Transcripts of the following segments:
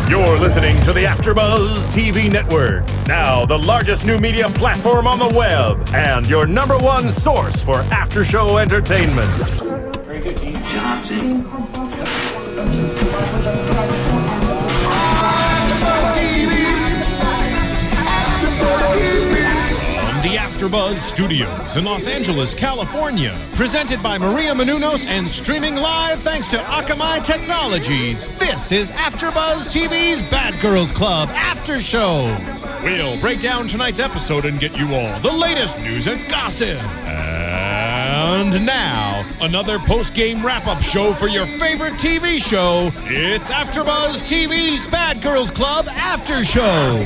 You're listening to the AfterBuzz TV network, now the largest new media platform on the web, and your number one source for after-show entertainment. Very good, Dean Johnson. The AfterBuzz Studios in Los Angeles, California. Presented by Maria Menounos and streaming live thanks to Akamai Technologies. This is AfterBuzz TV's Bad Girls Club After Show. We'll break down tonight's episode and get you all the latest news and gossip. And now, another post-game wrap-up show for your favorite TV show. It's AfterBuzz TV's Bad Girls Club After Show.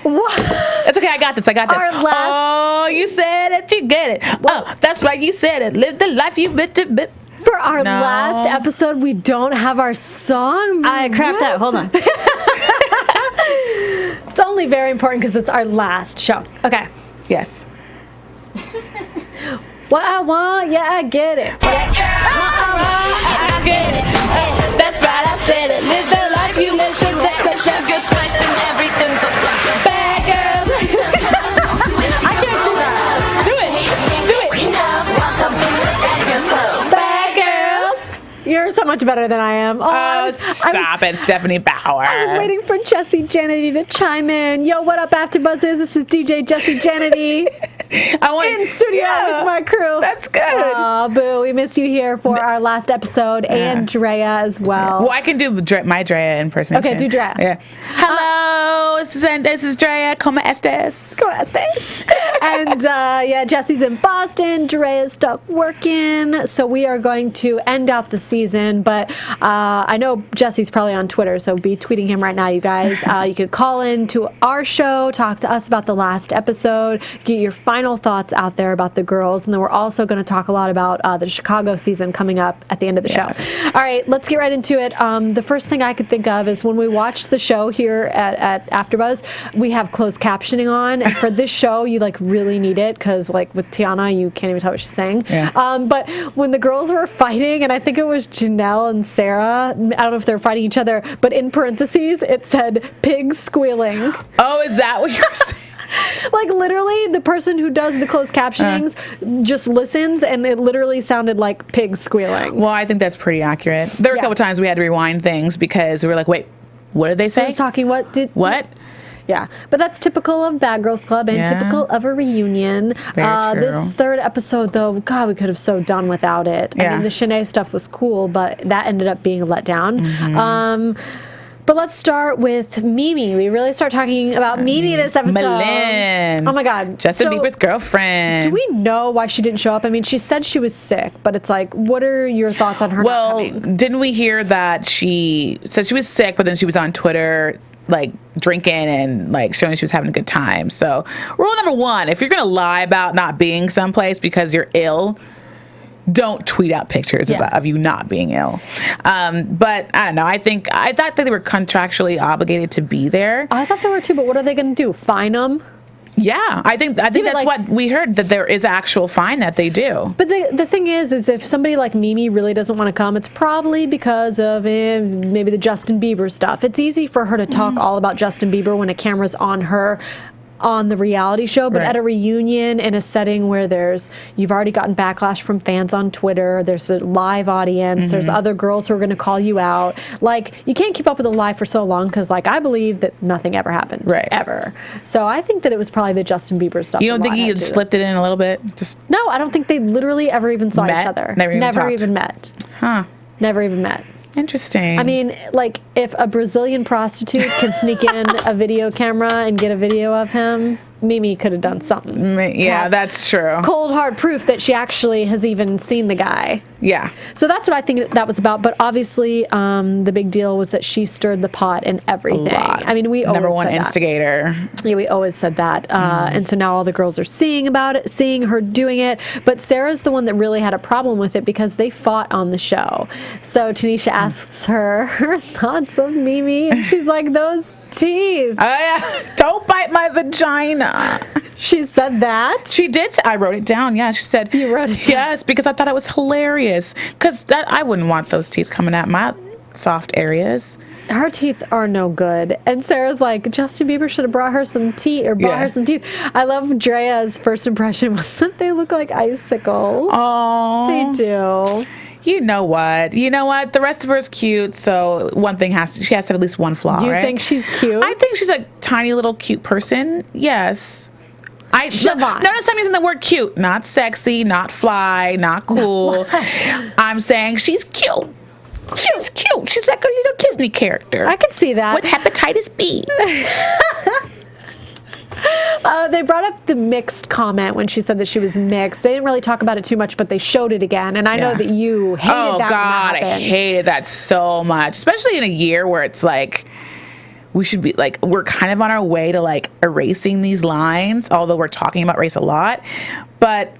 What? It's okay, I got this. Oh, you said it, you get it. Well, oh, that's right, you said it. Live the life you bit to bit. For our last episode, we don't have our song. I crapped out. Hold on. It's only very important because it's our last show. Okay. Yes. What I want, yeah, I get it. What I want, I get it. Oh, that's right, I said it. Live the life you live, sugar, spice, and everything. Bad girls. I can't do that. Do it. Welcome to the Bad Girls Club. Bad girls. You're so much better than I am. Stop it, Stephanie Bauer. I was waiting for Jesse Janity to chime in. Yo, what up, AfterBuzzers? This is DJ Jesse Janity. In studio with my crew. That's good. Aw, boo. We missed you here for our last episode, and Drea as well. Well, I can do my Drea impersonation. Okay, do Drea. Yeah. Hello, this is Drea. Como estes? Como estes? And Jesse's in Boston. Drea's stuck working. So we are going to end out the season, but I know Jesse's probably on Twitter, so be tweeting him right now, you guys. You could call in to our show, talk to us about the last episode, get your final thoughts out there about the girls, and then we're also going to talk a lot about the Chicago season coming up at the end of the show. All right, let's get right into it. The first thing I could think of is when we watch the show here at AfterBuzz, we have closed captioning on, and for this show, you really need it because with Tiana, you can't even tell what she's saying. Yeah. But when the girls were fighting, and I think it was Janelle and Sarah, I don't know if they're fighting each other, but in parentheses it said pigs squealing. Oh, is that what you're saying? Literally, the person who does the closed captionings just listens, and it literally sounded like pigs squealing. Well, I think that's pretty accurate. There were a couple times we had to rewind things because we were like, wait, what did they say? I was talking, what? Yeah, but that's typical of Bad Girls Club and typical of a reunion. Very true. This third episode, though, God, we could have so done without it. Yeah. I mean, the Shanae stuff was cool, but that ended up being a letdown. Mm-hmm. But let's start with Mimi. We really start talking about Mimi this episode. Malin. Oh my God. Justin Bieber's girlfriend. Do we know why she didn't show up? I mean, she said she was sick, but it's what are your thoughts on her not coming? Didn't we hear that she said she was sick, but then she was on Twitter drinking and showing she was having a good time. So rule number one, if you're going to lie about not being someplace because you're ill, don't tweet out pictures of you not being ill. But I don't know. I thought that they were contractually obligated to be there. I thought they were too, but what are they going to do? Fine them? Yeah, I think that's what we heard, that there is actual fine that they do. But the thing is if somebody like Mimi really doesn't want to come, it's probably because of maybe the Justin Bieber stuff. It's easy for her to talk all about Justin Bieber when a camera's on her on the reality show, but at a reunion in a setting where you've already gotten backlash from fans on Twitter, there's a live audience, there's other girls who are going to call you out. You can't keep up with a lie for so long because I believe that nothing ever happened. Ever. So I think that it was probably the Justin Bieber stuff. You don't think he slipped it in a little bit? No, I don't think they literally ever even saw each other. Never even met. Huh. Never even met. Interesting. I mean, if a Brazilian prostitute can sneak in a video camera and get a video of him, Mimi could have done something. Yeah, that's true. Cold hard proof that she actually has even seen the guy. Yeah. So that's what I think that was about. But obviously, the big deal was that she stirred the pot and everything. I mean, we always number one said instigator. That. Yeah, we always said that. And so now all the girls are seeing her doing it. But Sarah's the one that really had a problem with it because they fought on the show. So Tanisha asks her thoughts of Mimi, and she's like, those teeth. Oh, yeah. Don't bite my vagina. She said that? She did. I wrote it down. Yeah, she said. You wrote it down? Yes, because I thought it was hilarious. Because I wouldn't want those teeth coming out my soft areas. Her teeth are no good. And Sarah's like, Justin Bieber should have brought her some teeth or bought her some teeth. I love Drea's first impression was that they look like icicles. Oh, They do. You know what? The rest of her is cute. So one thing she has to have at least one flaw. You right? think she's cute? I think she's a tiny little cute person. Yes. Chevonne. Notice I'm using the word cute, not sexy, not fly, not cool. I'm saying she's cute. She's cute. She's like a little Disney character. I can see that. With hepatitis B. They brought up the mixed comment when she said that she was mixed. They didn't really talk about it too much, but they showed it again. And I know that you hated that. Oh, God, I hated that so much. Especially in a year where it's like, we should be like, we're kind of on our way to like erasing these lines, although we're talking about race a lot. But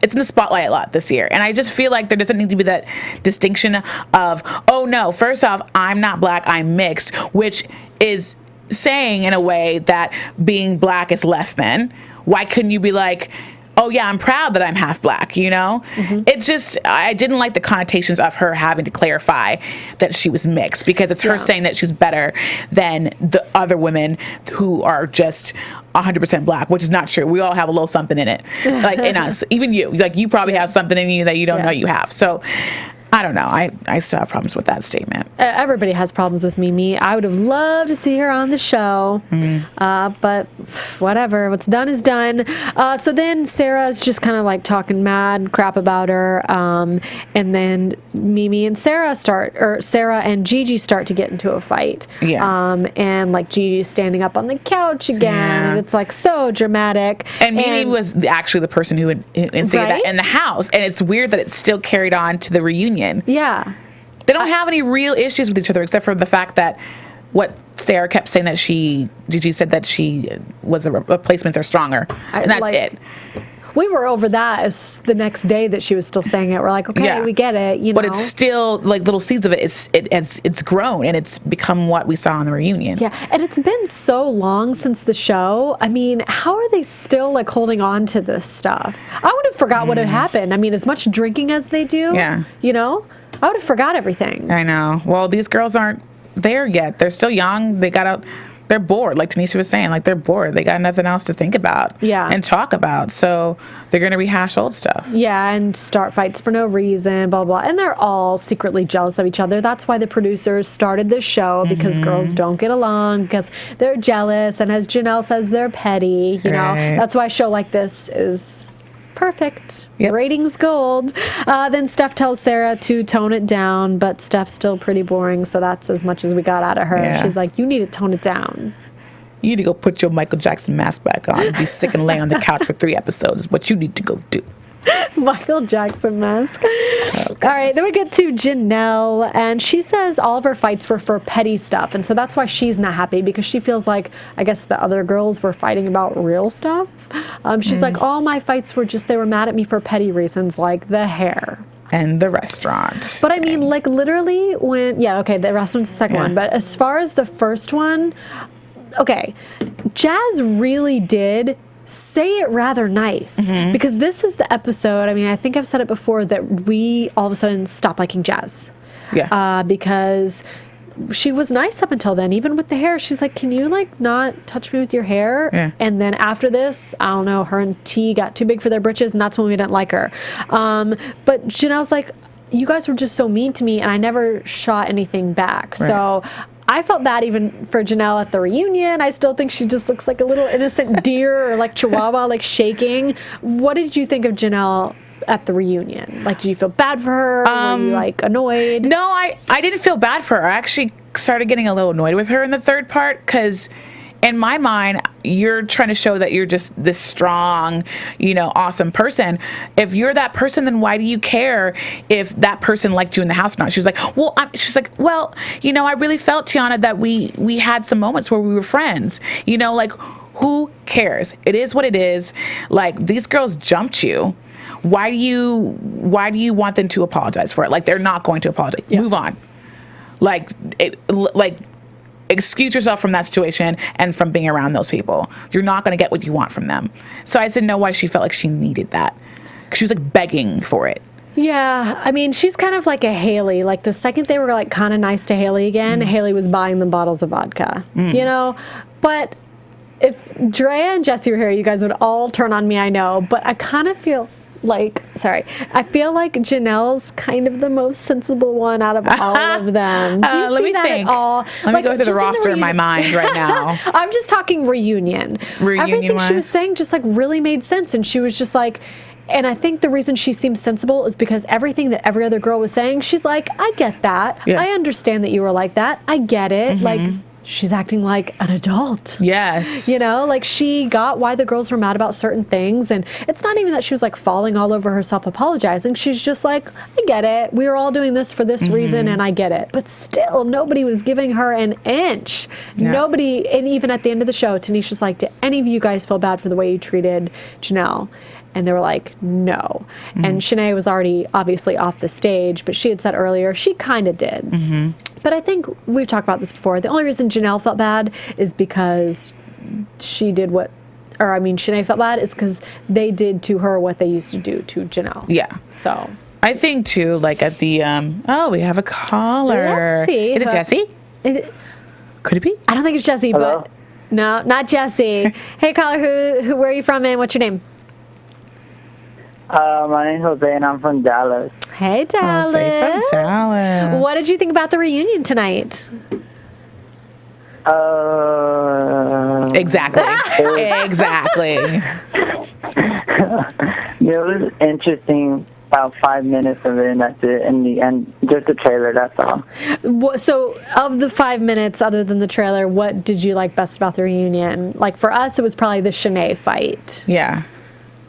it's in the spotlight a lot this year. And I just feel like there doesn't need to be that distinction of, oh no, first off, I'm not black, I'm mixed, which is saying in a way that being black is less than. Why couldn't you be like, oh yeah, I'm proud that I'm half black, you know? Mm-hmm. It's just, I didn't like the connotations of her having to clarify that she was mixed, because it's her saying that she's better than the other women who are just 100% black, which is not true. We all have a little something in it, like in us. Even you, like you probably have something in you that you don't know you have. So I don't know. I still have problems with that statement. Everybody has problems with Mimi. I would have loved to see her on the show, but whatever. What's done is done. So then Sarah's just kind of like talking mad crap about her, and then Mimi and Sarah and Gigi start to get into a fight. Yeah. And like Gigi's standing up on the couch again, and it's like so dramatic. And Mimi was actually the person who would say that in the house, and it's weird that it's still carried on to the reunion. Yeah. They don't have any real issues with each other, except for the fact that what Sarah kept saying that Gigi said that she was replacements are stronger. And that's it. We were over that as the next day that she was still saying it. We're like, okay, we get it, you know. But it's still like little seeds of it. It's grown and it's become what we saw on the reunion. Yeah, and it's been so long since the show. I mean, how are they still like holding on to this stuff? I would have forgot what had happened. I mean, as much drinking as they do, you know, I would have forgot everything. I know. Well, these girls aren't there yet. They're still young. They're bored, like Tanisha was saying. Like, they're bored. They got nothing else to think about and talk about. So they're going to rehash old stuff. Yeah, and start fights for no reason, blah, blah. And they're all secretly jealous of each other. That's why the producers started this show, because girls don't get along, because they're jealous. And as Janelle says, they're petty. You know, that's why a show like this is perfect. Ratings gold. Then Steph tells Sarah to tone it down, but Steph's still pretty boring, so that's as much as we got out of her. She's like, you need to tone it down. You need to go put your Michael Jackson mask back on and be sick and lay on the couch for 3 episodes is what you need to go do. Michael Jackson mask. All right, then we get to Janelle, and she says all of her fights were for petty stuff, and so that's why she's not happy, because she feels like, I guess the other girls were fighting about real stuff. She's like, all my fights were just, they were mad at me for petty reasons, like the hair. And the restaurant. But I mean, like literally when, the restaurant's the second one, but as far as the first one, Jazz really did say it rather nice, because this is the episode, I mean, I think I've said it before, that we all of a sudden stopped liking Jazz. Because she was nice up until then, even with the hair. She's like, can you like not touch me with your hair? And then after this, I don't know, her and T got too big for their britches, and that's when we didn't like her. But Janelle's like, you guys were just so mean to me, and I never shot anything back. So I felt bad even for Janelle at the reunion. I still think she just looks like a little innocent deer or like chihuahua, like shaking. What did you think of Janelle at the reunion? Like, did you feel bad for her? Were you like annoyed? No, I didn't feel bad for her. I actually started getting a little annoyed with her in the third part, because in my mind, you're trying to show that you're just this strong, you know, awesome person. If you're that person, then why do you care if that person liked you in the house or not? She was like, well, you know, I really felt, Tiana, that we had some moments where we were friends. You know, like, who cares? It is what it is. Like, these girls jumped you. Why do you want them to apologize for it? Like, they're not going to apologize. Move on. Excuse yourself from that situation and from being around those people. You're not going to get what you want from them. So I didn't know why she felt like she needed that. She was like begging for it. Yeah, I mean, she's kind of like a Haley. Like the second they were like kind of nice to Haley again, Haley was buying them bottles of vodka. You know, but if Drea and Jesse were here, you guys would all turn on me. I know, but I kind of feel like, I feel like Janelle's kind of the most sensible one out of all of them. Do you see that at all? Let me go through the roster in my mind right now. I'm just talking reunion. Everything she was saying just like really made sense, and she was just like. And I think the reason she seems sensible is because everything that every other girl was saying, she's like, I get that. Yeah. I understand that you were like that. I get it. Like, she's acting like an adult. Yes. You know, like she got why the girls were mad about certain things. And it's not even that she was like falling all over herself apologizing. She's just like, I get it. We were all doing this for this reason and I get it. But still, nobody was giving her an inch. Yeah. Nobody, and even at the end of the show, Tanisha's like, did any of you guys feel bad for the way you treated Janelle? And they were like, no. And Shanae was already obviously off the stage, but she had said earlier she kind of did. But I think we've talked about this before. The only reason Janelle felt bad is because she did Shanae felt bad is because they did to her what they used to do to Janelle. Yeah. So I think too, like at the, we have a caller. Let's see. Is it Jesse? Could it be? I don't think it's Jesse, but no, not Jesse. Hey, caller, where are you from and what's your name? My name's Jose, and I'm from Dallas. Hey, Dallas. From Dallas. What did you think about the reunion tonight? Exactly. Exactly. It was interesting. About 5 minutes of it, and that's it. In the end, just the trailer. That's all. So, of the 5 minutes, other than the trailer, what did you like best about the reunion? Like for us, it was probably the Shanae fight. Yeah.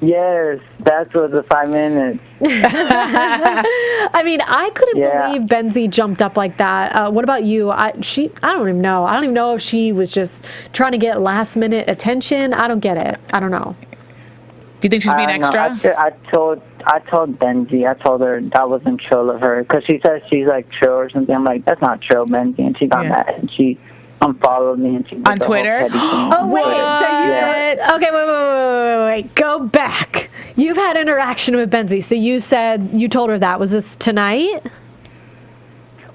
Yes, that was the 5 minutes. I mean, I couldn't believe Benzie jumped up like that. What about you? I don't even know. I don't even know if she was just trying to get last minute attention. I don't get it. I don't know. Do you think she's being extra? I told Benzie. I told her that wasn't chill of her because she says she's like chill or something. I'm like, that's not chill, Benzie, and she got mad and she unfollowed me and she did on Twitter. Oh wait, so you wait. Go back. You've had interaction with Benzie. So you told her that. Was this tonight?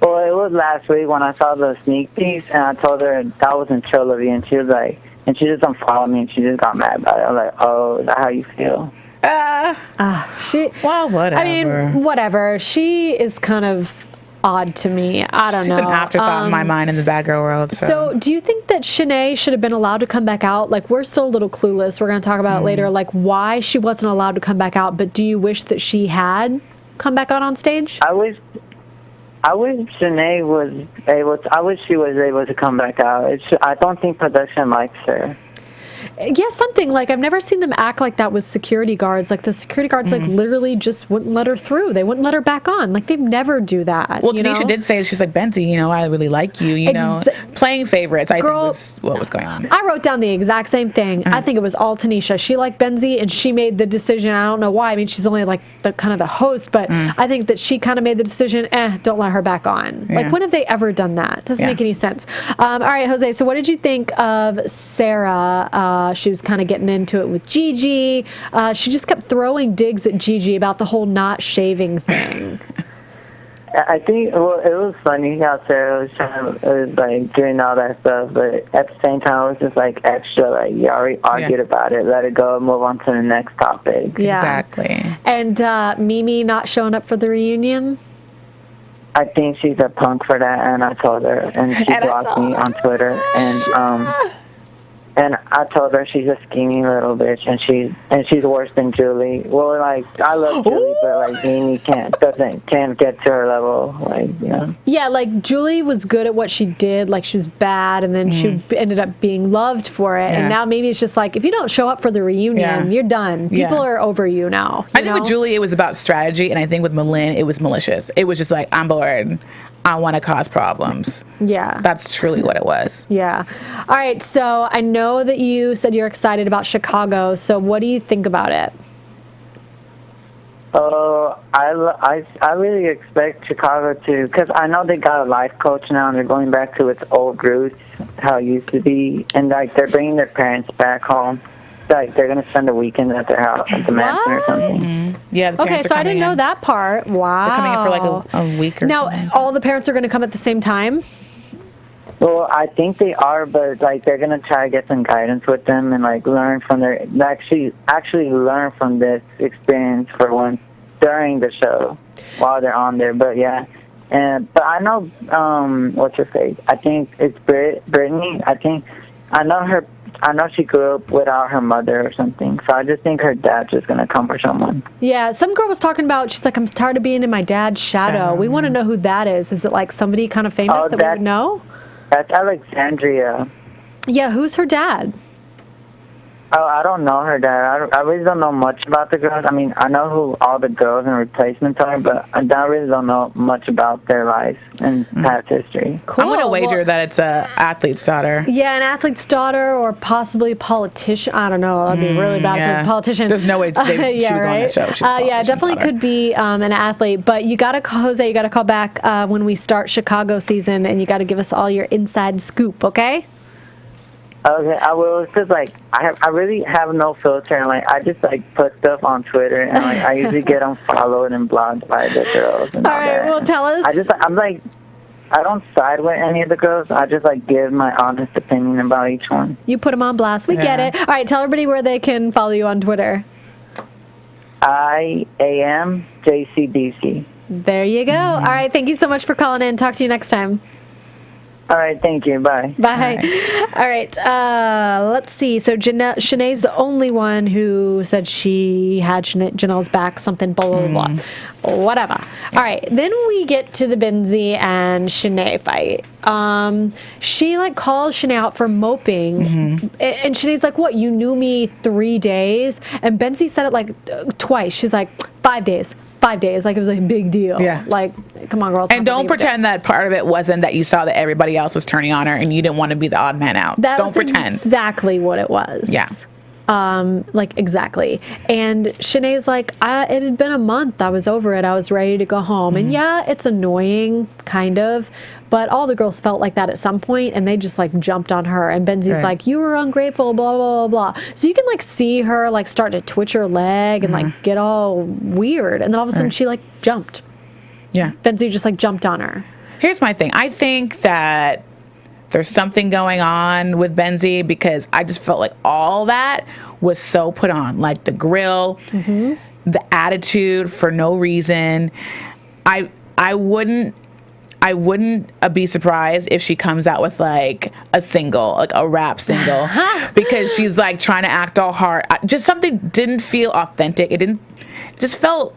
Well, it was last week when I saw the sneak piece, and I told her that wasn't chill of you, and she was like, and she just unfollowed me, and she just got mad about it. I was like, oh, is that how you feel? Well, whatever. I mean, whatever. She is kind of odd to me. I don't know. She's an afterthought in my mind in the bad girl world. So do you think that Shanae should have been allowed to come back out? Like, we're still a little clueless. We're going to talk about it later, like why she wasn't allowed to come back out. But do you wish that she had come back out on stage? I wish Shanae was able to, I wish she was able to come back out. I don't think production likes her. Yeah, something like I've never seen them act like that with security guards. Like the security guards like literally just wouldn't let her through. They wouldn't let her back on. Like they'd never do that. Well, Tanisha did say, she's like, Benzie, I really like you, you know. Playing favorites, I think was what was going on. I wrote down the exact same thing. I think it was all Tanisha. She liked Benzie and she made the decision. I don't know why. I mean, she's only like the kind of the host, but I think that she kind of made the decision, don't let her back on. Yeah. Like when have they ever done that? Doesn't make any sense. All right, Jose, so what did you think of Sarah? She was kind of getting into it with Gigi. She just kept throwing digs at Gigi about the whole not shaving thing. I think it was funny how Sarah was like doing all that stuff, but at the same time it was just like extra, like you already argued about it, let it go, move on to the next topic. Yeah. Exactly. And Mimi not showing up for the reunion? I think she's a punk for that, and I told her, and she blocked me on Twitter, and I told her she's a skinny little bitch, and she's worse than Julie. Well, like I love Julie, but like Mimi can't get to her level, like Yeah, like Julie was good at what she did, like she was bad, and then she ended up being loved for it. And now maybe it's just like if you don't show up for the reunion, you're done. People are over you now. I think with Julie it was about strategy, and I think with Malin it was malicious. It was just like, I'm bored. I want to cause problems. Yeah. That's truly what it was. Yeah. All right. So I know that you said you're excited about Chicago. So what do you think about it? I really expect Chicago to, because I know they got a life coach now and they're going back to its old roots, how it used to be, and like they're bringing their parents back home. like they're gonna spend a weekend at their house at the mansion or something. Yeah. The Okay, parents are so I didn't coming know in. that part. Wow. They're coming in for like a week or Now, something. all the parents are going to come at the same time? Well, I think they are, but like they're gonna try to get some guidance with them and like learn from their actually learn from this experience for once during the show while they're on there. But yeah, but I know what's her face? I think it's Brittany. I know she grew up without her mother or something. So I just think her dad's just gonna come for someone. Yeah, some girl was talking about, she's like, I'm tired of being in my dad's shadow. We want to know who that is. Is it like somebody kind of famous that we would know? That's Alexandria. Yeah, who's her dad? Oh, I don't know her dad. I really don't know much about the girls. I mean, I know who all the girls and replacements are, but I really don't know much about their lives and past history. Cool. I'm going to wager Well, that it's a athlete's daughter. yeah, an athlete's daughter or possibly a politician. I don't know. That'd be really bad if it was a politician. There's no way she would go on that show. She's a Yeah, politician's definitely daughter. could be an athlete. But you got to, Jose, you got to call back when we start Chicago season, and you got to give us all your inside scoop, okay? Okay, I will. It's just like I really have no filter, and like I just like put stuff on Twitter, and like I usually get unfollowed and blocked by the girls. And All all right, that. well, tell us. I'm like, I don't side with any of the girls. I just like give my honest opinion about each one. You put them on blast. We get Yeah. it. All right, tell everybody where they can follow you on Twitter. IAMJCDC. There you go. All right, thank you so much for calling in. Talk to you next time. All right, thank you. Bye. Bye. All right. Let's see. So Shanae's the only one who said she had Janelle's back, something, blah, blah, blah, blah. Whatever. All right. Then we get to the Benzie and Shanae fight. She like calls Shanae out for moping. And Shanae's like, what? You knew me 3 days? And Benzie said it like twice. She's like, 5 days. 5 days, like it was a big deal. Yeah. Like, come on, girls. And don't pretend that part of it wasn't that you saw that everybody else was turning on her and you didn't want to be the odd man out. That don't was pretend. exactly what it was. Yeah. Like exactly. And Shanae's like, it had been a month. I was over it. I was ready to go home. And yeah, it's annoying, kind of. But all the girls felt like that at some point, and they just like jumped on her. And Benzie's Right. like, you were ungrateful, blah, blah, blah, blah. So you can like see her like start to twitch her leg and like get all weird. And then all of a sudden she like jumped. Yeah. Benzie just like jumped on her. Here's my thing. I think that there's something going on with Benzie because I just felt like all that was so put on. Like the grill, the attitude for no reason. I wouldn't be surprised if she comes out with like a single, like a rap single, because she's like trying to act all hard. Just something didn't feel authentic. It just felt,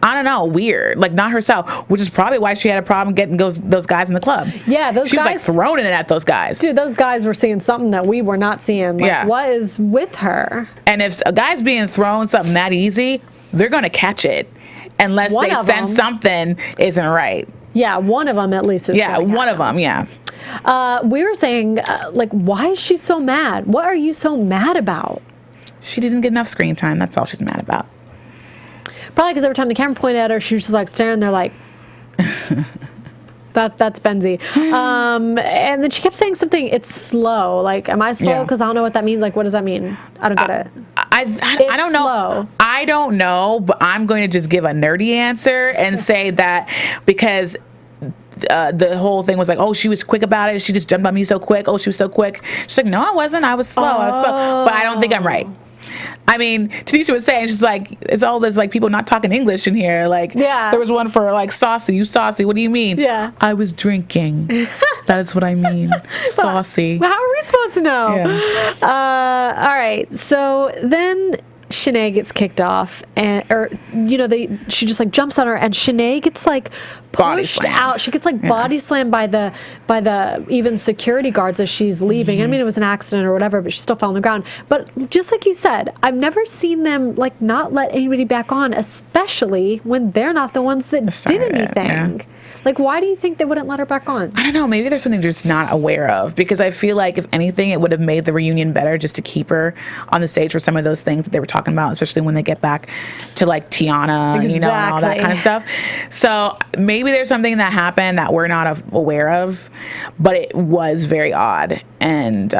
I don't know, weird. Like not herself, which is probably why she had a problem getting those guys in the club. Yeah, those she was guys- like throwing it at those guys. Dude, those guys were seeing something that we were not seeing. Like, Yeah. what is with her? And if a guy's being thrown something that easy, they're gonna catch it, unless One they of sense them. something isn't right. Yeah, one of them at least is Yeah, going one at of them. Yeah. We were saying, like, why is she so mad? What are you so mad about? She didn't get enough screen time. That's all she's mad about. Probably because every time the camera pointed at her, she was just like staring there like, that's Benzie. And then she kept saying something, it's slow. Like, am I slow? Yeah. Because I don't know what that means. Like, what does that mean? I don't get it. I don't know. slow. I don't know, but I'm going to just give a nerdy answer and say that because the whole thing was like, oh, she was quick about it. She just jumped on me so quick. Oh, she was so quick. She's like, no, I wasn't. I was slow. I was slow. But I don't think I'm right. I mean, Tanisha was saying, she's like, it's all this like people not talking English in here. Like, Yeah. there was one for like saucy. You saucy. What do you mean? Yeah. I was drinking. That is what I mean. Saucy. How are we supposed to know? Yeah. All right. So then Shanae gets kicked off, she just like jumps on her, and Shanae gets like Body pushed slammed. out. She gets like body slammed by the even security guards as she's leaving. I mean, it was an accident or whatever, but she still fell on the ground. But just like you said, I've never seen them like not let anybody back on, especially when they're not the ones that did started it, anything. yeah. Like, why do you think they wouldn't let her back on? I don't know. Maybe there's something they're just not aware of, because I feel like if anything, it would have made the reunion better just to keep her on the stage for some of those things that they were talking about, especially when they get back to like Tiana, and all that kind of stuff. So maybe there's something that happened that we're not aware of, but it was very odd. And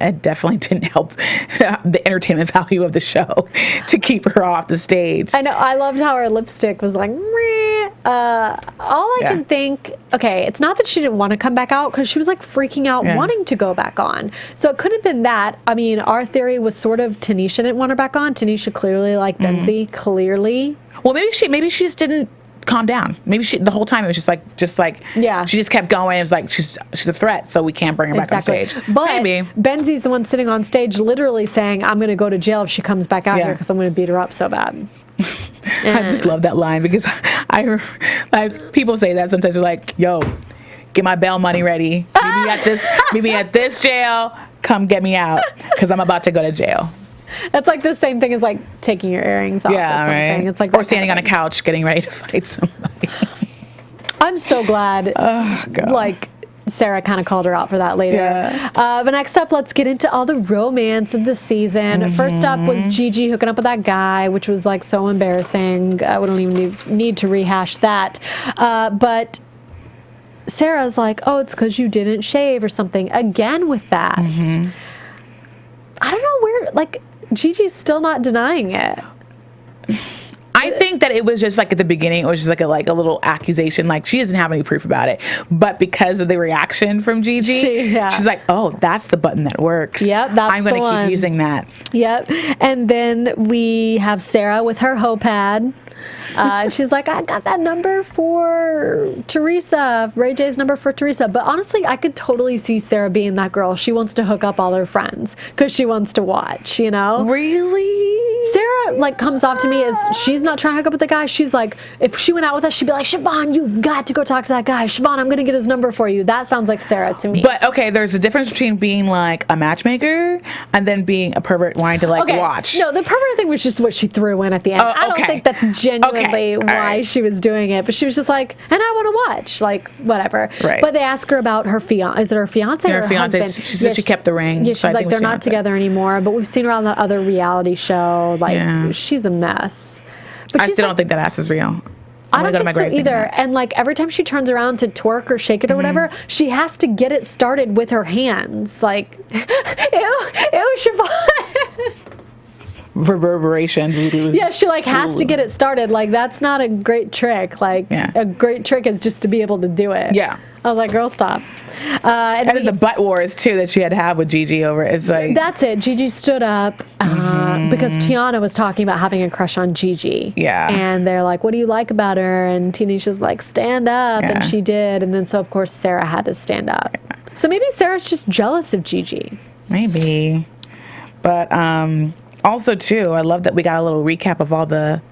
it definitely didn't help the entertainment value of the show to keep her off the stage. I know. I loved how her lipstick was like, meh. All I can think, okay, it's not that she didn't want to come back out because she was like freaking out wanting to go back on. So it could have been that. I mean, our theory was sort of Tanisha didn't want her back on. Tanisha clearly liked Benzie, clearly. Well, maybe she just didn't calm down. Maybe the whole time it was just like she just kept going. It was like she's a threat, so we can't bring her back on stage. But maybe Benzie's the one sitting on stage literally saying, I'm going to go to jail if she comes back out here because I'm going to beat her up so bad. I just love that line because people say that sometimes. They're like, yo, get my bail money ready. Meet me at this jail. Come get me out because I'm about to go to jail. That's like the same thing as like taking your earrings off or something. Right. It's like or standing on a couch getting ready to fight somebody. I'm so glad like Sarah kind of called her out for that later. Yeah. But next up, let's get into all the romance of the season. First up was Gigi hooking up with that guy, which was like so embarrassing. We don't even need to rehash that. But Sarah's like, oh, it's because you didn't shave or something. Again with that. I don't know where, like, Gigi's still not denying it. I think that it was just like at the beginning, it was just like a little accusation. Like she doesn't have any proof about it, but because of the reaction from Gigi, she's like, "Oh, that's the button that works. Yep, I'm going to keep using that." Yep. And then we have Sarah with her hoe pad. She's like, I got that number for Teresa, Ray J's number for Teresa. But honestly, I could totally see Sarah being that girl. She wants to hook up all her friends because she wants to watch, you know? Really? Sarah, like, comes off to me as she's not trying to hook up with the guy. She's like, if she went out with us, she'd be like, Chevonne, you've got to go talk to that guy. Chevonne, I'm going to get his number for you. That sounds like Sarah to me. But, okay, there's a difference between being, like, a matchmaker and then being a pervert wanting to, like, watch. No, the pervert thing was just what she threw in at the end. I don't think that's genuinely why she was doing it. But she was just like, and I want to watch. Like, whatever. Right. But they ask her about her fiance. Is it her fiance or her husband? She said she kept the ring. Yeah, she's like, they're not together anymore. But we've seen her on that other reality show. Like, she's a mess. But I still don't think that ass is real. I don't think so either. And like every time she turns around to twerk or shake it or whatever, she has to get it started with her hands. Like, ew, Chevonne. Reverberation. Yeah, she like has to get it started. Like that's not a great trick. Like a great trick is just to be able to do it. Yeah. I was like, girl, stop. And then the butt wars too that she had to have with Gigi over it. It's like that's it. Gigi stood up because Tiana was talking about having a crush on Gigi. Yeah. And they're like, what do you like about her? And Tanisha's like, stand up. And she did. And then so of course Sarah had to stand up. Yeah. So maybe Sarah's just jealous of Gigi. Maybe. But also too, I love that we got a little recap of all the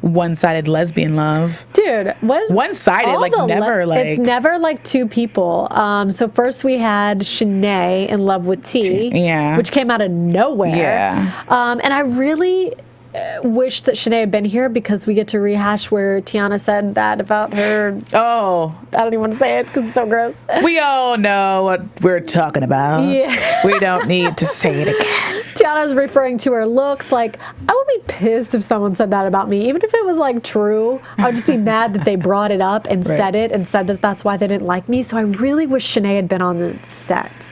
one-sided lesbian love. Dude, what one-sided, like never like it's never like two people. So first we had Shanae in love with T, which came out of nowhere. Yeah. And I really wish that Shanae had been here because we get to rehash where Tiana said that about her. Oh, I don't even want to say it because it's so gross. We all know what we're talking about. Yeah. We don't need to say it again. Tiana's referring to her looks. Like, I would be pissed if someone said that about me. Even if it was like true, I would just be mad that they brought it up and said it and said that that's why they didn't like me. So I really wish Shanae had been on the set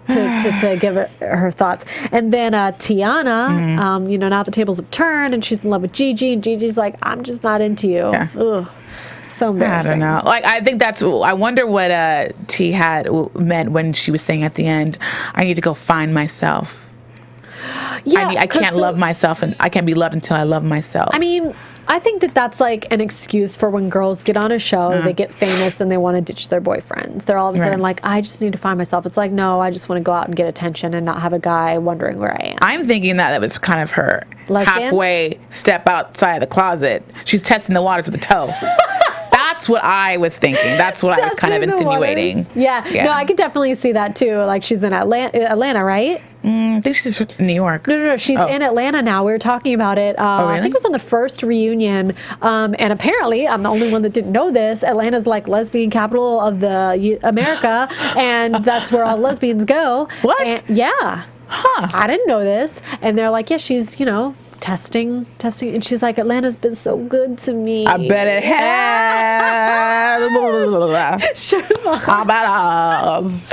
to give her thoughts. And then Tiana, you know, now the tables have turned and she's in love with Gigi. And Gigi's like, I'm just not into you. Yeah. Ugh. So embarrassing. I don't know. Like, I think I wonder what T had meant when she was saying at the end, I need to go find myself. Yeah, I can't love myself, and I can't be loved until I love myself. I mean, I think that that's like an excuse for when girls get on a show, they get famous, and they want to ditch their boyfriends. They're all of a sudden like, I just need to find myself. It's like, no, I just want to go out and get attention and not have a guy wondering where I am. I'm thinking that it was kind of her lesbian? Halfway step outside of the closet. She's testing the waters with a toe. That's what I was thinking. That's what I was kind of insinuating. Yeah. No, I could definitely see that too. Like she's in Atlanta, right? I think she's in New York. No. She's in Atlanta now. We were talking about it. Really? I think it was on the first reunion. And apparently, I'm the only one that didn't know this. Atlanta's like lesbian capital of the America, and that's where all lesbians go. What? And, yeah. Huh. I didn't know this. And they're like, yeah, she's, you know, testing. And she's like, Atlanta's been so good to me. I bet it has. How about us?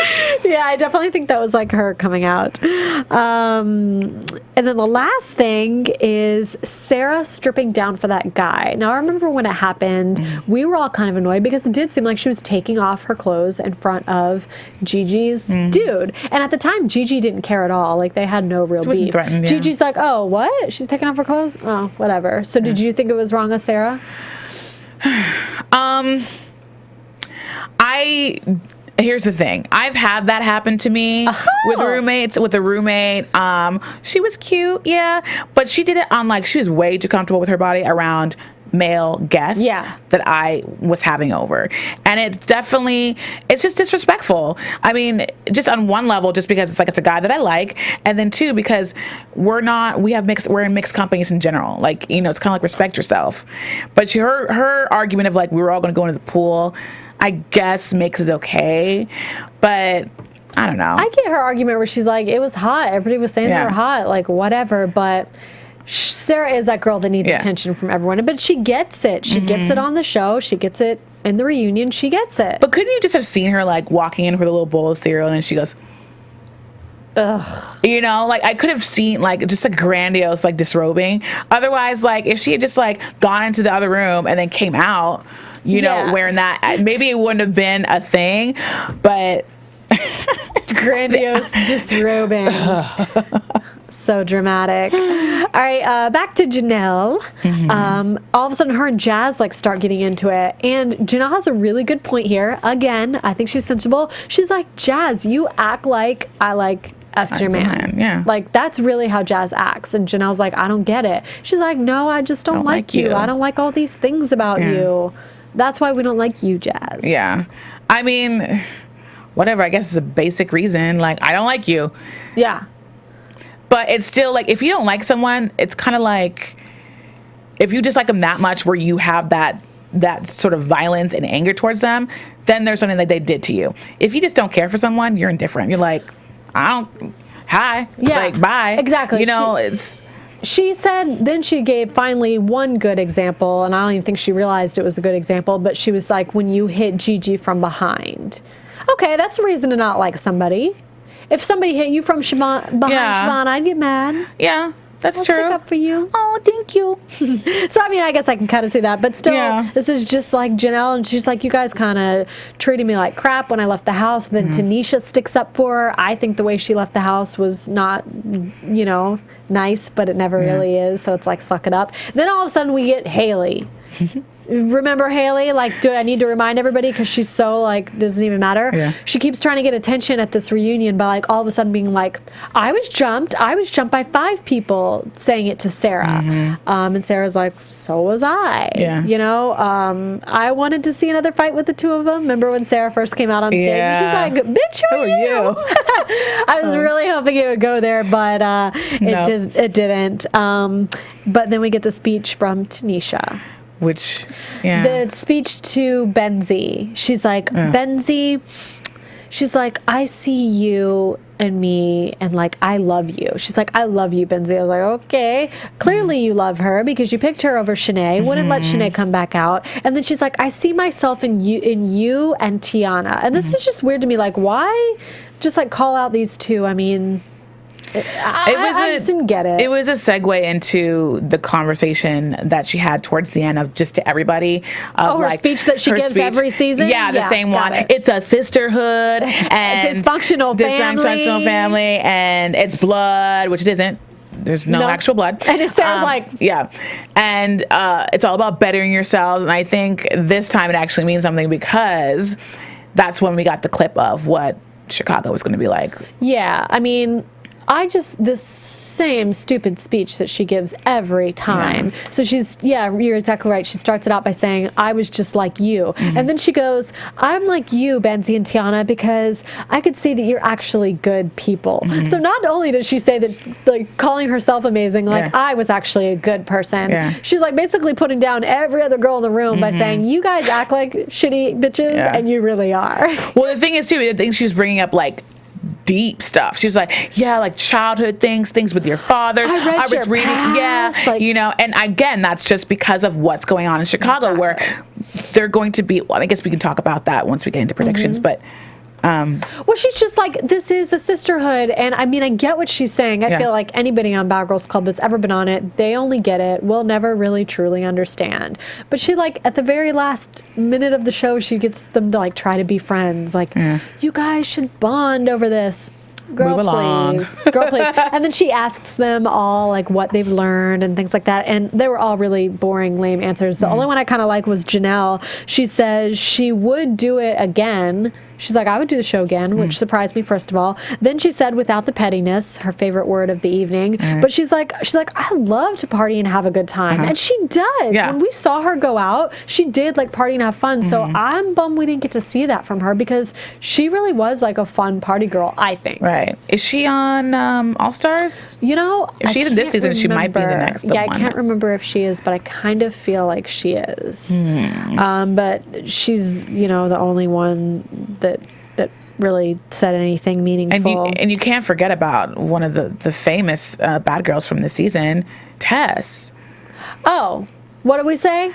Yeah, I definitely think that was like her coming out. And then the last thing is Sarah stripping down for that guy. Now, I remember when it happened, we were all kind of annoyed because it did seem like she was taking off her clothes in front of Gigi's dude. And at the time, Gigi didn't care at all. Like, they had no real beef. Yeah. Gigi's like, oh, what? She's taking off her clothes? Oh, whatever. So did you think it was wrong of Sarah? Here's the thing. I've had that happen to me with roommates, with a roommate. She was cute, yeah, but she did it on, like, she was way too comfortable with her body around male guests that I was having over. And it's just disrespectful. I mean, just on one level, just because it's a guy that I like, and then two, because we're in mixed companies in general. Like, you know, it's kind of like respect yourself. But her argument of like, we were all going to go into the pool, I guess makes it okay. But I don't know. I get her argument where she's like, it was hot. Everybody was saying they were hot, like whatever. But Sarah is that girl that needs attention from everyone. But she gets it. She gets it on the show. She gets it in the reunion. She gets it. But couldn't you just have seen her like walking in with a little bowl of cereal and then she goes, ugh. You know, like I could have seen like just a grandiose like disrobing. Otherwise, like if she had just like gone into the other room and then came out, you know, wearing that, maybe it wouldn't have been a thing, but grandiose disrobing. So dramatic. All right, back to Janelle. All of a sudden, her and Jazz like start getting into it, and Janelle has a really good point here. Again, I think she's sensible. She's like, Jazz, you act like I like effed your man. Yeah. Like, that's really how Jazz acts. And Janelle's like, I don't get it. She's like, no, I just don't like you. I don't like all these things about you. That's why we don't like you, Jazz. Yeah. I mean, whatever. I guess it's a basic reason. Like, I don't like you. Yeah. But it's still like, if you don't like someone, it's kind of like, if you dislike them that much where you have that sort of violence and anger towards them, then there's something that they did to you. If you just don't care for someone, you're indifferent. You're like, hi. Yeah. Like, bye. Exactly. You know, She said, then she gave finally one good example, and I don't even think she realized it was a good example, but she was like, when you hit Gigi from behind. Okay, that's a reason to not like somebody. If somebody hit you from behind Chevonne, I'd get mad. Yeah, that's I'll true. stick up for you. Oh, thank you. So, I mean, I guess I can kind of see that. But still, this is just like Janelle, and she's like, you guys kind of treated me like crap when I left the house. Then Tanisha sticks up for her. I think the way she left the house was not, you know, nice, but it never really is. So it's like, suck it up. Then all of a sudden we get Haley. Remember Haley? Like, do I need to remind everybody because she's so like doesn't even matter? Yeah. She keeps trying to get attention at this reunion by like all of a sudden being like, I was jumped by 5 people, saying it to Sarah. And Sarah's like, so was I. Yeah. You know, I wanted to see another fight with the two of them. Remember when Sarah first came out on stage? Yeah. And she's like, bitch, who are you? I was really hoping it would go there, but it didn't. But then we get the speech from Tanisha. Which, The speech to Benzie. She's like, Benzie, she's like, I see you and me, and like, I love you. She's like, I love you, Benzie. I was like, okay. Clearly you love her because you picked her over Shanae, wouldn't let Shanae come back out. And then she's like, I see myself in you and Tiana. And this was just weird to me. Like, why just like call out these two? I mean, I just didn't get it. It was a segue into the conversation that she had towards the end of just to everybody. Of her speech that she gives every season? Yeah, the same one. It's a sisterhood and dysfunctional family, and it's blood, which it isn't. There's no actual blood. And it sounds like... Yeah. And it's all about bettering yourselves. And I think this time it actually means something because that's when we got the clip of what Chicago was going to be like. Yeah, I mean... this same stupid speech that she gives every time. Yeah. So you're exactly right. She starts it out by saying, I was just like you. And then she goes, I'm like you, Benzie and Tiana, because I could see that you're actually good people. So not only does she say that, like, calling herself amazing, like, I was actually a good person. She's like basically putting down every other girl in the room by saying, you guys act like shitty bitches and you really are. Well, the thing is too, I think she was bringing up like deep stuff. She was like, like childhood things with your father. I was reading past. Like, you know, and again, that's just because of what's going on in Chicago, where they're going to be, well, I guess we can talk about that once we get into predictions, but well, she's just like, this is a sisterhood. And I mean, I get what she's saying. I feel like anybody on Bad Girls Club that's ever been on it, they only get it. We'll never really truly understand. But she, like, at the very last minute of the show, she gets them to, like, try to be friends. Like, you guys should bond over this. Girl, please. Girl, please. And then she asks them all, like, what they've learned and things like that. And they were all really boring, lame answers. The only one I kind of like was Janelle. She says she would do it again. She's like, I would do the show again, which surprised me, first of all. Then she said, without the pettiness, her favorite word of the evening. But she's like, I love to party and have a good time. And she does. When we saw her go out, she did like party and have fun. So I'm bummed we didn't get to see that from her, because she really was like a fun party girl, I think. Right. Is she on All Stars? You know, if she's in this season, she might be the next one. I can't remember if she is, but I kind of feel like she is. But she's, you know, the only one that really said anything meaningful. And you can't forget about one of the famous bad girls from this season, Tess. Oh, what did we say?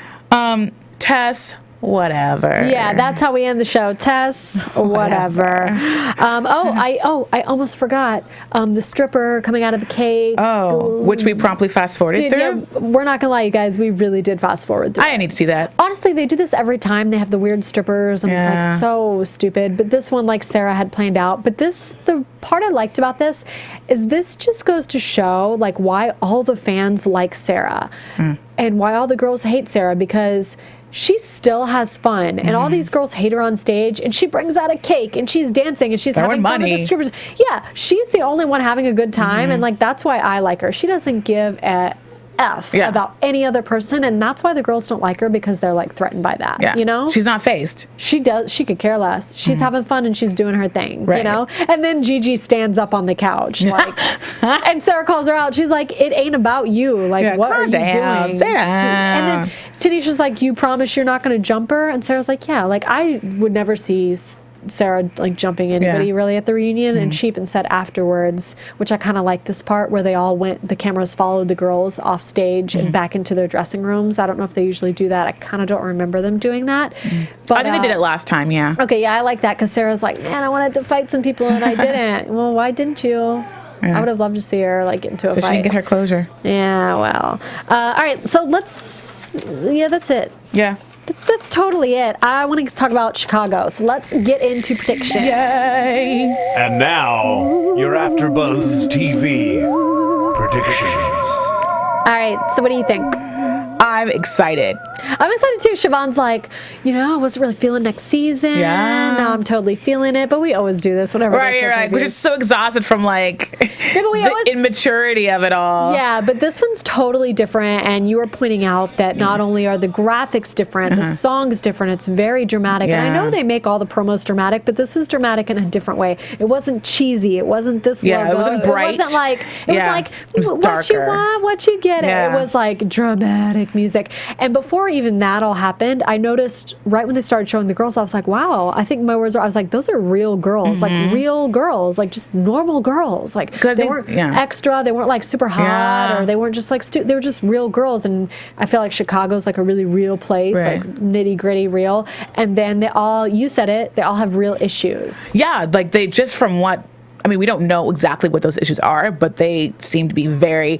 Tess, whatever. Yeah, that's how we end the show. Tess, whatever. I almost forgot. The stripper coming out of the cake. Oh, which we promptly fast forwarded through. Yeah, we're not gonna lie, you guys. We really did fast forward through. I didn't need to see that. Honestly, they do this every time. They have the weird strippers, and it's like so stupid. But this one, like Sarah had planned out. But the part I liked about this is this just goes to show like why all the fans like Sarah, and why all the girls hate Sarah, because she still has fun, and all these girls hate her on stage, and she brings out a cake, and she's dancing, and she's having fun with the strippers. Yeah, she's the only one having a good time, and like that's why I like her. She doesn't give a F about any other person, and that's why the girls don't like her, because they're like threatened by that. You know, she's not phased. She could care less. She's having fun and she's doing her thing. You know, and then Gigi stands up on the couch, like, and Sarah calls her out. She's like, "It ain't about you. Like, what are you doing?" Say that. And then Tanisha's like, "You promise you're not going to jump her?" And Sarah's like, "Yeah. Like, I would never see Sarah like jumping anybody really at the reunion." And she even said afterwards, which I kind of like this part, where they all went, the cameras followed the girls off stage and back into their dressing rooms. I don't know if they usually do that. I kind of don't remember them doing that. But I think they did it last time. Okay, I like that, because Sarah's like, man, I wanted to fight some people and I didn't. Well, why didn't you? I would have loved to see her like get into a fight. So she can get her closure. Yeah, well. All right, so that's it. Yeah. That's totally it. I want to talk about Chicago, so let's get into predictions. Yay! And now, your AfterBuzz TV predictions. All right, so what do you think? I'm excited. I'm excited too. Chevonne's like, I wasn't really feeling next season. Yeah. Now I'm totally feeling it. But we always do this whenever. Right. We're just so exhausted from like the immaturity of it all. Yeah, but this one's totally different. And you were pointing out that not only are the graphics different, the song's different. It's very dramatic. And I know they make all the promos dramatic, but this was dramatic in a different way. It wasn't cheesy. It wasn't this logo. It wasn't bright. It wasn't like, it was like, what you want, what you get. It was like dramatic music. And before even that all happened, I noticed right when they started showing the girls, I was like, wow, I think my words are, I was like, those are real girls, like real girls, like just normal girls. Like they weren't extra, they weren't like super hot, or they weren't just like, they were just real girls. And I feel like Chicago's like a really real place, like nitty gritty real. And then you said it, they all have real issues. Yeah, like they just from what, I mean, we don't know exactly what those issues are, but they seem to be very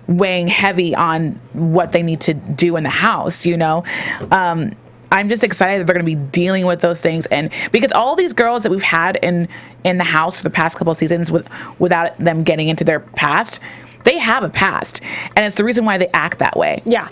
weighing heavy on what they need to do in the house, I'm just excited that they're going to be dealing with those things, and because all these girls that we've had in the house for the past couple of seasons without them getting into their past, they have a past, and it's the reason why they act that way. Yeah.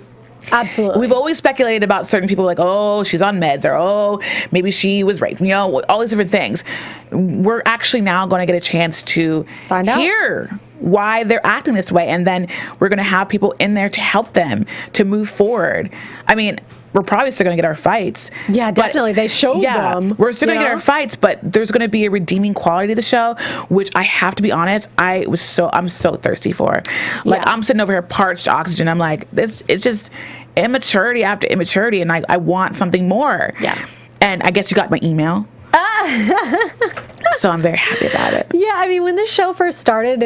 Absolutely. We've always speculated about certain people like, oh, she's on meds, or oh, maybe she was raped, all these different things. We're actually now going to get a chance to hear why they're acting this way, and then we're going to have people in there to help them to move forward. I mean, we're probably still going to get our fights. Yeah, definitely. They showed them. We're still going to get our fights, but there's going to be a redeeming quality to the show, which I have to be honest, I'm so thirsty for. Like, I'm sitting over here parched oxygen. I'm like, it's just immaturity after immaturity, and I want something more. Yeah. And I guess you got my email. So I'm very happy about it. Yeah, I mean, when this show first started,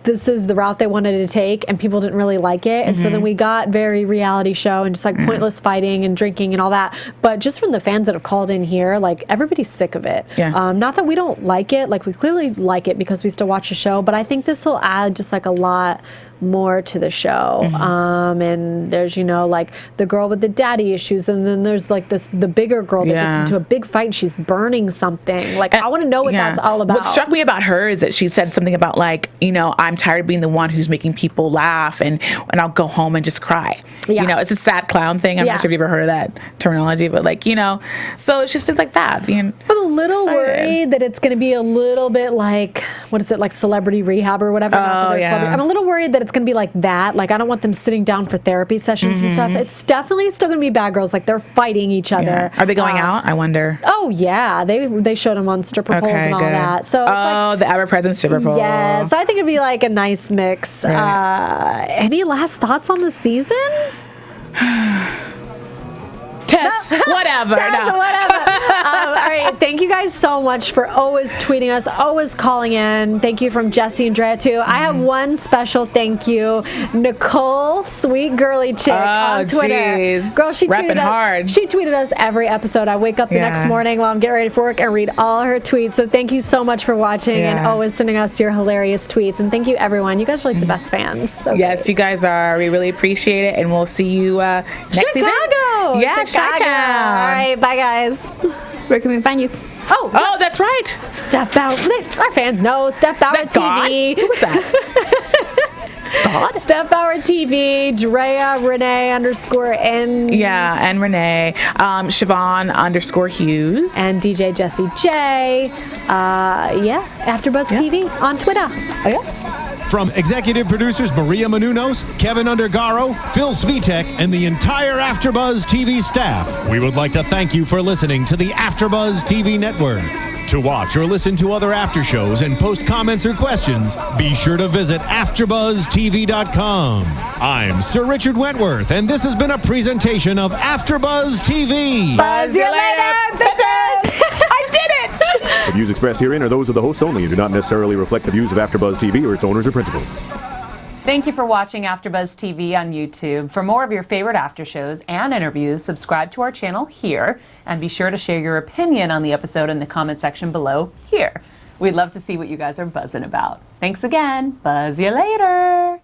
this is the route they wanted to take, and people didn't really like it. And so then we got very reality show and just like pointless fighting and drinking and all that. But just from the fans that have called in here, like everybody's sick of it. Yeah. Not that we don't like it, like we clearly like it because we still watch the show, but I think this will add just like a lot more to the show. And there's, like the girl with the daddy issues, and then there's like the bigger girl that gets into a big fight and she's burning something. Like, I want to know what that's all about. What struck me about her is that she said something about like, I'm tired of being the one who's making people laugh and I'll go home and just cry. Yeah. It's a sad clown thing. I'm not sure if you've ever heard of that terminology, but like, so it's just things like that. I'm a little worried that it's going to be a little bit like, what is it, like Celebrity Rehab or whatever? I'm a little worried that it's going to be like that. Like, I don't want them sitting down for therapy sessions and stuff. It's definitely still going to be bad girls. Like, they're fighting each other. Yeah. Are they going out? I wonder. Oh, yeah. They showed them on stripper poles and all that. So it's like, the ever-present stripper pole. Yeah. So I think it'd be like a nice mix. Right. Any last thoughts on the season? Tess, whatever. All right. Thank you guys so much for always tweeting us, always calling in. Thank you from Jesse and Drea, too. I have one special thank you. Nicole, sweet girly chick on Twitter. Geez. Girl, she Repping tweeted hard. She tweeted us every episode. I wake up the next morning while I'm getting ready for work and read all her tweets. So thank you so much for watching and always sending us your hilarious tweets. And thank you, everyone. You guys are like the best fans. So yes, you guys are. We really appreciate it. And we'll see you next season. Chicago! Yeah, Chicago. All right, bye, guys. Where can we find you? Oh, that's right. Steph Bauer. Our fans know Steph Bauer TV. Who was that? God? Steph Bauer TV, Drea, Renee _N. Yeah, and Renee. Chevonne _Hughes. And DJ Jesse J. AfterBuzz TV on Twitter. Oh, yeah. From executive producers Maria Menounos, Kevin Undergaro, Phil Svitek, and the entire AfterBuzz TV staff, we would like to thank you for listening to the AfterBuzz TV network. To watch or listen to other after shows and post comments or questions, be sure to visit AfterBuzzTV.com. I'm Sir Richard Wentworth, and this has been a presentation of AfterBuzz TV. Buzz you later, bitches! I did it! The views expressed herein are those of the hosts only and do not necessarily reflect the views of AfterBuzz TV or its owners or principals. Thank you for watching AfterBuzz TV on YouTube. For more of your favorite after shows and interviews, subscribe to our channel here, and be sure to share your opinion on the episode in the comment section below here. We'd love to see what you guys are buzzing about. Thanks again. Buzz you later.